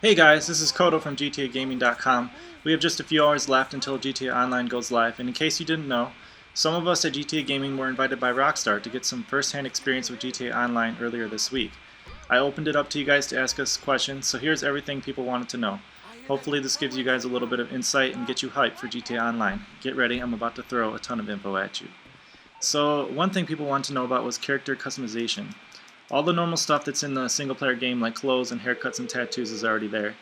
Hey guys, this is Kodo from GTAGaming.com. We have just a few hours left until GTA Online goes live, and in case you didn't know, some of us at GTA Gaming were invited by Rockstar to get some first-hand experience with GTA Online earlier this week. I opened it up to you guys to ask us questions, so here's everything people wanted to know. Hopefully this gives you guys a little bit of insight and get you hyped for GTA Online. Get ready, I'm about to throw a ton of info at you. So one thing people wanted to know about was character customization. All the normal stuff that's in the single player game like clothes and haircuts and tattoos is already there.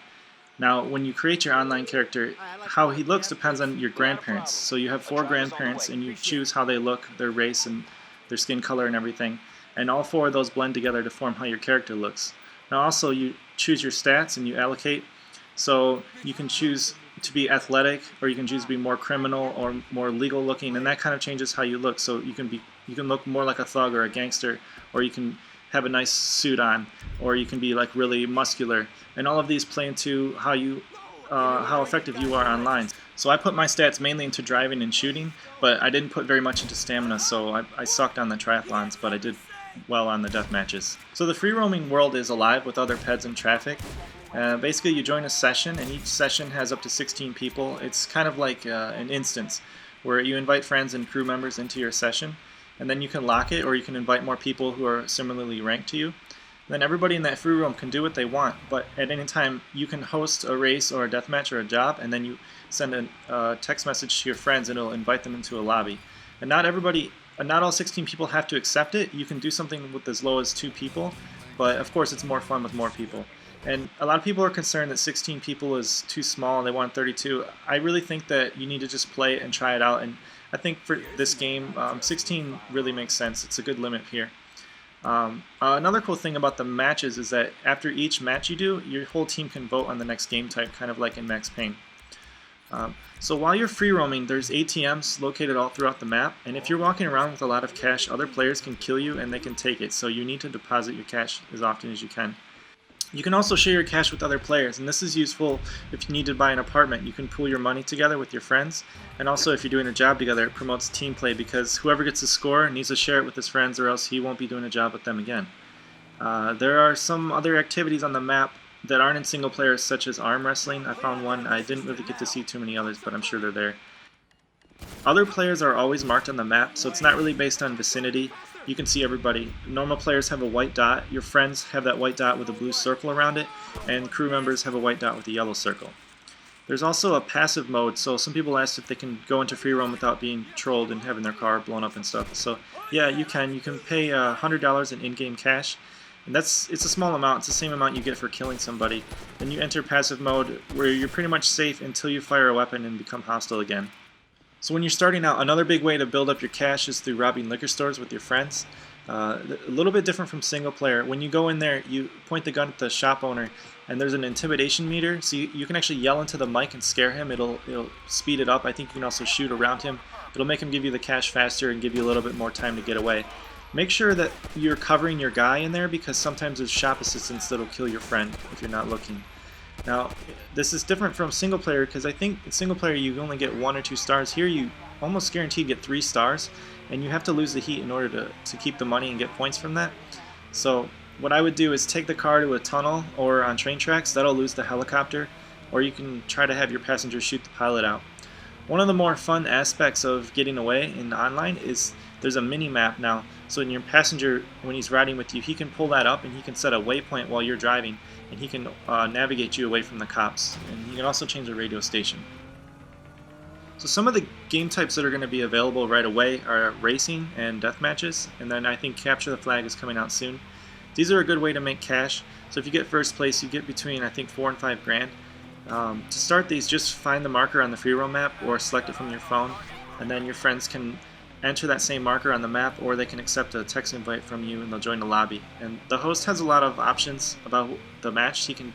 Now when you create your online character, how he looks depends on your grandparents. So you have 4 grandparents and you choose how they look, their race and their skin color and everything. And all 4 of those blend together to form how your character looks. Now also you choose your stats and you allocate. So you can choose to be athletic, or you can choose to be more criminal or more legal looking, and that kind of changes how you look. So you can look more like a thug or a gangster, or you can have a nice suit on, or you can be like really muscular, and all of these play into how effective you are online. So I put my stats mainly into driving and shooting, but I didn't put very much into stamina, so I sucked on the triathlons, but I did well on the death matches. So the free roaming world is alive with other peds and traffic. Basically you join a session, and each session has up to 16 people. It's kind of like an instance where you invite friends and crew members into your session, and then you can lock it, or you can invite more people who are similarly ranked to you. Then everybody in that free roam can do what they want, but at any time you can host a race or a deathmatch or a job, and then you send a text message to your friends and it'll invite them into a lobby. And not all 16 people have to accept it. You can do something with as low as 2 people, but of course it's more fun with more people. And a lot of people are concerned that 16 people is too small and they want 32. I really think that you need to just play it and try it out, and I think for this game, 16 really makes sense. It's a good limit here. Another cool thing about the matches is that after each match you do, your whole team can vote on the next game type, kind of like in Max Payne. So while you're free roaming, there's ATMs located all throughout the map, and if you're walking around with a lot of cash, other players can kill you and they can take it, so you need to deposit your cash as often as you can. You can also share your cash with other players, and this is useful if you need to buy an apartment. You can pool your money together with your friends, and also if you're doing a job together, it promotes team play because whoever gets the score needs to share it with his friends, or else he won't be doing a job with them again. There are some other activities on the map that aren't in single player, such as arm wrestling. I found one. I didn't really get to see too many others, but I'm sure they're there. Other players are always marked on the map, so it's not really based on vicinity. You can see everybody. Normal players have a white dot, your friends have that white dot with a blue circle around it, and crew members have a white dot with a yellow circle. There's also a passive mode, so some people asked if they can go into free roam without being trolled and having their car blown up and stuff. So yeah, you can. You can pay $100 in in-game cash, and it's a small amount. It's the same amount you get for killing somebody. Then you enter passive mode where you're pretty much safe until you fire a weapon and become hostile again. So when you're starting out, another big way to build up your cash is through robbing liquor stores with your friends. A little bit different from single player. When you go in there, you point the gun at the shop owner, and there's an intimidation meter, so you can actually yell into the mic and scare him. It'll speed it up. I think you can also shoot around him. It'll make him give you the cash faster and give you a little bit more time to get away. Make sure that you're covering your guy in there, because sometimes there's shop assistants that'll kill your friend if you're not looking. Now, this is different from single player, because I think in single player you only get 1 or 2 stars. Here you almost guaranteed get 3 stars, and you have to lose the heat in order to keep the money and get points from that. So what I would do is take the car to a tunnel or on train tracks. That'll lose the helicopter, or you can try to have your passengers shoot the pilot out. One of the more fun aspects of getting away in online is there's a mini map now. So in your passenger, when he's riding with you, he can pull that up and he can set a waypoint while you're driving, and he can navigate you away from the cops. And you can also change the radio station. So some of the game types that are going to be available right away are racing and death matches, and then I think Capture the Flag is coming out soon. These are a good way to make cash. So if you get first place, you get between I think 4 and 5 grand. To start these, just find the marker on the free roam map or select it from your phone, and then your friends can enter that same marker on the map, or they can accept a text invite from you and they'll join the lobby. And the host has a lot of options about the match. He can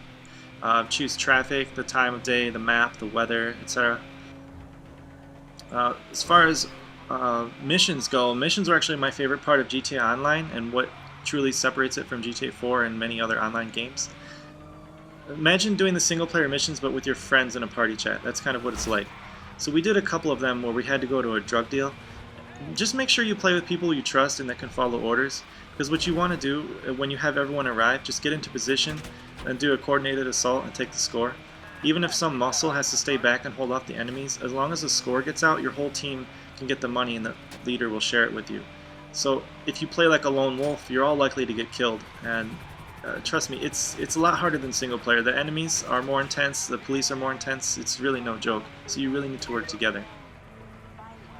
choose traffic, the time of day, the map, the weather, etc. As far as missions go, missions are actually my favorite part of GTA Online and what truly separates it from GTA 4 and many other online games. Imagine doing the single player missions but with your friends in a party chat. That's kind of what it's like. So we did a couple of them where we had to go to a drug deal. Just make sure you play with people you trust and that can follow orders. Because what you want to do when you have everyone arrive, just get into position and do a coordinated assault and take the score. Even if some muscle has to stay back and hold off the enemies, as long as the score gets out, your whole team can get the money and the leader will share it with you. So if you play like a lone wolf, you're all likely to get killed, and trust me, it's a lot harder than single player. The enemies are more intense, the police are more intense, it's really no joke, so you really need to work together.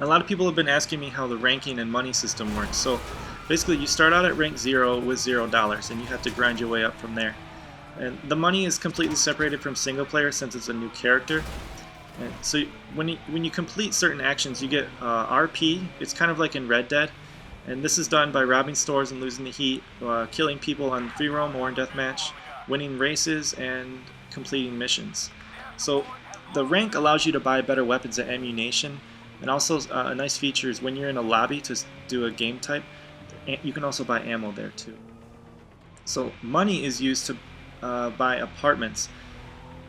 A lot of people have been asking me how the ranking and money system works. So basically you start out at rank 0 with $0 and you have to grind your way up from there. And the money is completely separated from single player since it's a new character. And so when you complete certain actions, you get RP. It's kind of like in Red Dead, and this is done by robbing stores and losing the heat, killing people on free roam or in deathmatch, winning races, and completing missions. So the rank allows you to buy better weapons and ammunition, and also a nice feature is when you're in a lobby to do a game type, you can also buy ammo there too. So money is used to buy apartments.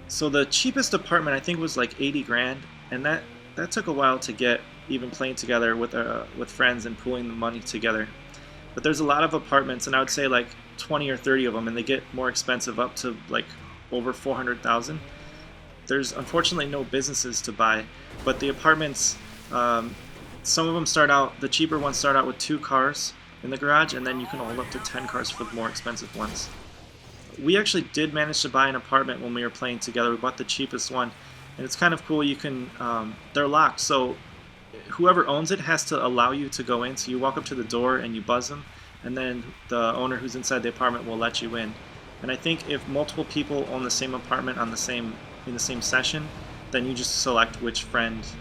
So the cheapest apartment I think was like 80 grand, and that took a while to get, even playing together with friends and pooling the money together. But there's a lot of apartments, and I would say like 20 or 30 of them, and they get more expensive, up to like over 400,000. There's unfortunately no businesses to buy, but the apartments, some of them start out, the cheaper ones start out with 2 cars in the garage, and then you can hold up to 10 cars for the more expensive ones. We actually did manage to buy an apartment when we were playing together. We bought the cheapest one, and it's kind of cool. You can, they're locked, so whoever owns it has to allow you to go in. So you walk up to the door and you buzz them, and then the owner who's inside the apartment will let you in. And I think if multiple people own the same apartment in the same session, then you just select which friend's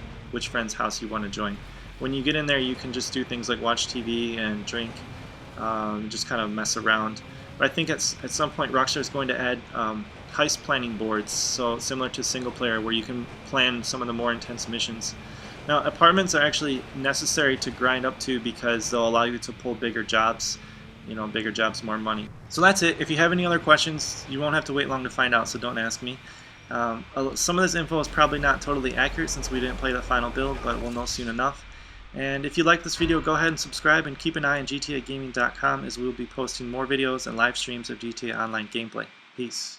house you want to join. When you get in there, you can just do things like watch TV and drink, just kind of mess around. But I think at some point Rockstar is going to add heist planning boards, so similar to single player, where you can plan some of the more intense missions. Now, apartments are actually necessary to grind up to because they'll allow you to pull bigger jobs. You know, bigger jobs, more money. So that's it. If you have any other questions, you won't have to wait long to find out, so don't ask me. Some of this info is probably not totally accurate since we didn't play the final build, but we'll know soon enough. And if you like this video, go ahead and subscribe and keep an eye on GTAGaming.com, as we will be posting more videos and live streams of GTA Online gameplay. Peace.